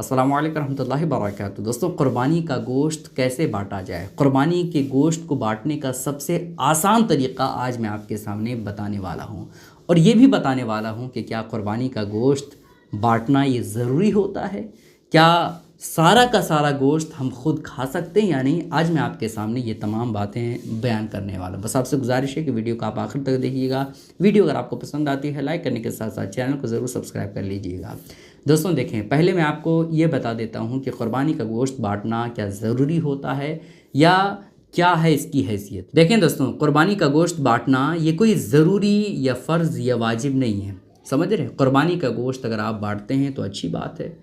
अस्सलाम वालेकुम रहमतुल्लाहि वबरकातुहू। दोस्तों, क़ुरबानी का गोश्त कैसे बांटा जाए? क़ुरबानी के गोश्त को बांटने का सबसे आसान तरीक़ा आज मैं आपके सामने बताने वाला हूँ, और ये भी बताने वाला हूँ कि क्या क़ुरबानी का गोश्त बांटना ये ज़रूरी होता है? क्या सारा का सारा गोश्त हम खुद खा सकते हैं या नहीं? आज मैं आपके सामने ये तमाम बातें बयान करने वाला हूँ। बस आपसे गुजारिश है कि वीडियो को आप आखिर तक देखिएगा। वीडियो अगर आपको पसंद आती है लाइक करने के साथ साथ चैनल को ज़रूर सब्सक्राइब कर लीजिएगा। दोस्तों देखें, पहले मैं आपको ये बता देता हूँ कि क़ुरबानी का गोश्त बांटना क्या ज़रूरी होता है या क्या है इसकी हैसियत। देखें दोस्तों, क़ुरबानी का गोश्त बांटना ये कोई ज़रूरी या फ़र्ज़ या वाजिब नहीं है, समझ रहे हैं? क़ुरबानी का गोश्त अगर आप बांटते हैं तो अच्छी बात है।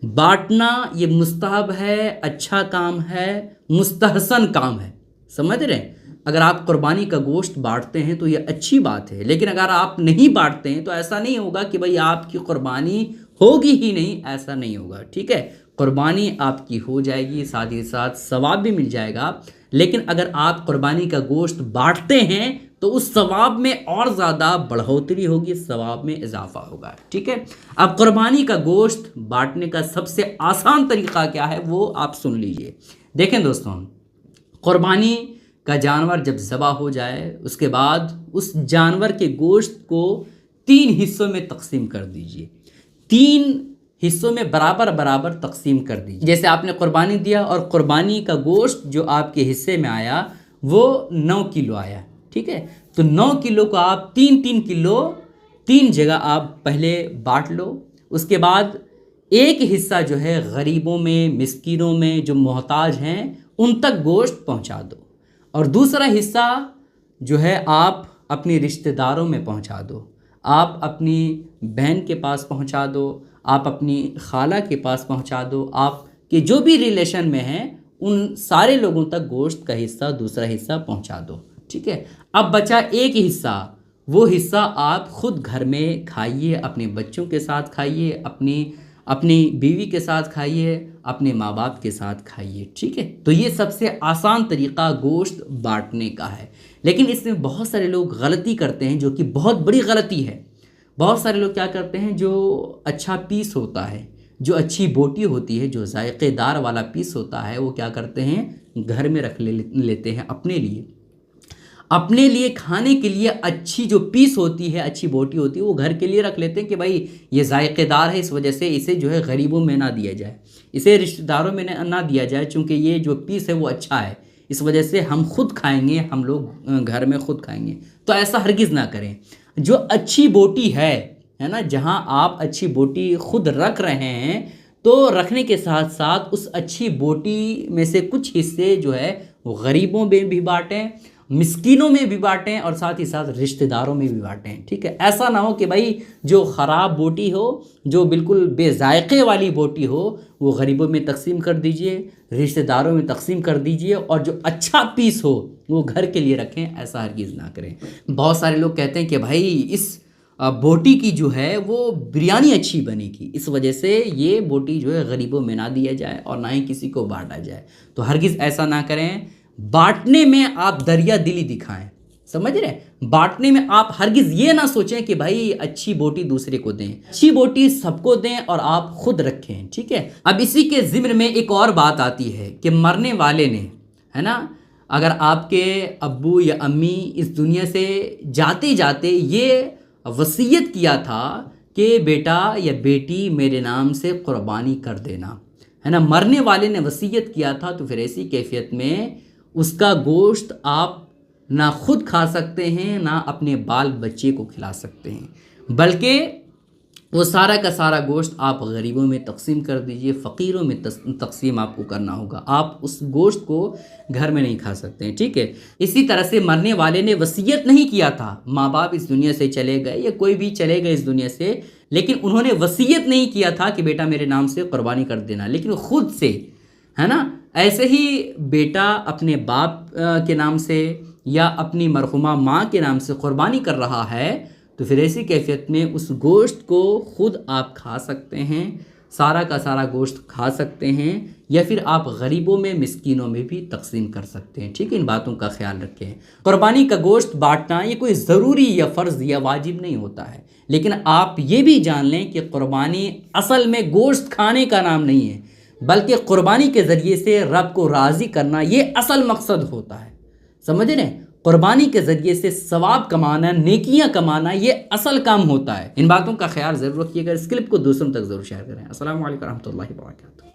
बांटना ये मुस्तहब है, अच्छा काम है, मुस्तहसन काम है, समझ रहे हैं? अगर आप क़ुरबानी का गोश्त बांटते हैं तो ये अच्छी बात है, लेकिन अगर आप नहीं बांटते हैं तो ऐसा नहीं होगा कि भाई आपकी क़ुरबानी होगी ही नहीं, ऐसा नहीं होगा। ठीक है, क़ुरबानी आपकी हो जाएगी, साथ ही साथ सवाब भी मिल जाएगा। लेकिन अगर आप क़ुरबानी का गोश्त बांटते हैं तो उस सवाब में और ज़्यादा बढ़ोतरी होगी, सवाब में इजाफा होगा। ठीक है, अब क़ुरबानी का गोश्त बांटने का सबसे आसान तरीक़ा क्या है वो आप सुन लीजिए। देखें दोस्तों, क़ुरबानी का जानवर जब ज़बह हो जाए उसके बाद उस जानवर के गोश्त को 3 हिस्सों में तकसीम कर दीजिए। 3 हिस्सों में बराबर बराबर तकसीम कर दीजिए। जैसे आपने क़ुरबानी दिया और क़ुरबानी का गोश्त जो आपके हिस्से में आया वो 9 किलो आया, ठीक है? तो 9 किलो को आप 3-3 किलो 3 जगह आप पहले बांट लो। उसके बाद एक हिस्सा जो है गरीबों में, मिस्कीनों में, जो मोहताज हैं उन तक गोश्त पहुंचा दो, और दूसरा हिस्सा जो है आप अपने रिश्तेदारों में पहुंचा दो। आप अपनी बहन के पास पहुंचा दो, आप अपनी खाला के पास पहुंचा दो, आपके जो भी रिलेशन में हैं उन सारे लोगों तक गोश्त का हिस्सा, दूसरा हिस्सा पहुंचा दो। ठीक है, अब बचा एक हिस्सा, वो हिस्सा आप खुद घर में खाइए, अपने बच्चों के साथ खाइए, अपनी बीवी के साथ खाइए, अपने माँ बाप के साथ खाइए। ठीक है, तो ये सबसे आसान तरीक़ा गोश्त बांटने का है। लेकिन इसमें बहुत सारे लोग गलती करते हैं, जो कि बहुत बड़ी गलती है। बहुत सारे लोग क्या करते हैं, जो अच्छा पीस होता है, जो अच्छी बोटी होती है, जो जायकेदार वाला पीस होता है, वो क्या करते हैं घर में रख लेते हैं अपने लिए खाने के लिए। अच्छी जो पीस होती है, अच्छी बोटी होती है, वो घर के लिए रख लेते हैं कि भाई ये जायकेदार है, इस वजह से इसे जो है गरीबों में ना दिया जाए, इसे रिश्तेदारों में ना दिया जाए, चूँकि ये जो पीस है वो अच्छा है, इस वजह से हम खुद खाएंगे, हम लोग घर में खुद खाएंगे। तो ऐसा हरगिज़ ना करें। जो अच्छी बोटी है ना, जहाँ आप अच्छी बोटी खुद रख रहे हैं, तो रखने के साथ साथ उस अच्छी बोटी में से कुछ हिस्से जो है वो गरीबों में भी बांटें, मिस्कीनों में भी बांटें, और साथ ही साथ रिश्तेदारों में भी बांटें। ठीक है, ऐसा ना हो कि भाई जो ख़राब बोटी हो, जो बिल्कुल बेजायके वाली बोटी हो, वो गरीबों में तकसीम कर दीजिए, रिश्तेदारों में तकसीम कर दीजिए, और जो अच्छा पीस हो वो घर के लिए रखें। ऐसा हरगिज़ ना करें। बहुत सारे लोग कहते हैं कि भाई इस बोटी की जो है वो बिरयानी अच्छी बनेगी, इस वजह से ये बोटी जो है गरीबों में ना दिया जाए और ना ही किसी को बांटा जाए। तो हरगिज़ ऐसा ना करें। बांटने में आप दरिया दिली दिखाएं, समझ रहे हैं? बांटने में आप हरगिज़ ये ना सोचें कि भाई अच्छी बोटी दूसरे को दें, अच्छी बोटी सबको दें और आप खुद रखें। ठीक है, अब इसी के ज़िम्न में एक और बात आती है कि मरने वाले ने, है ना, अगर आपके अब्बू या अम्मी इस दुनिया से जाते जाते ये वसीयत किया था कि बेटा या बेटी मेरे नाम से क़ुरबानी कर देना, है ना, मरने वाले ने वसीयत किया था, तो फिर ऐसी कैफियत में उसका गोश्त आप ना खुद खा सकते हैं, ना अपने बाल बच्चे को खिला सकते हैं, बल्कि वो सारा का सारा गोश्त आप गरीबों में तकसीम कर दीजिए, फ़कीरों में तकसीम आपको करना होगा। आप उस गोश्त को घर में नहीं खा सकते हैं। ठीक है, इसी तरह से मरने वाले ने वसीयत नहीं किया था, माँ बाप इस दुनिया से चले गए या कोई भी चले गए इस दुनिया से, लेकिन उन्होंने वसीयत नहीं किया था कि बेटा मेरे नाम से क़ुरबानी कर देना, लेकिन खुद से, है ना, ऐसे ही बेटा अपने बाप के नाम से या अपनी मरहुमा माँ के नाम से क़ुरबानी कर रहा है, तो फिर ऐसी कैफियत में उस गोश्त को खुद आप खा सकते हैं, سارا کا سارا گوشت کھا سکتے ہیں یا پھر آپ غریبوں میں مسکینوں میں بھی تقسیم کر سکتے ہیں، ٹھیک ہے؟ ان باتوں کا خیال رکھیں۔ قربانی کا گوشت بانٹنا یہ کوئی ضروری یا فرض یا واجب نہیں ہوتا ہے، لیکن آپ یہ بھی جان لیں کہ قربانی اصل میں گوشت کھانے کا نام نہیں ہے، بلکہ قربانی کے ذریعے سے رب کو راضی کرنا یہ اصل مقصد ہوتا ہے۔ سمجھ رہے ہیں؟ قربانی کے ذریعے سے ثواب کمانا، نیکیاں کمانا یہ اصل کام ہوتا ہے۔ ان باتوں کا خیال ضرور رکھیے گا، اس کلپ کو دوسروں تک ضرور شیئر کریں۔ السلام علیکم ورحمۃ اللہ وبرکاتہ۔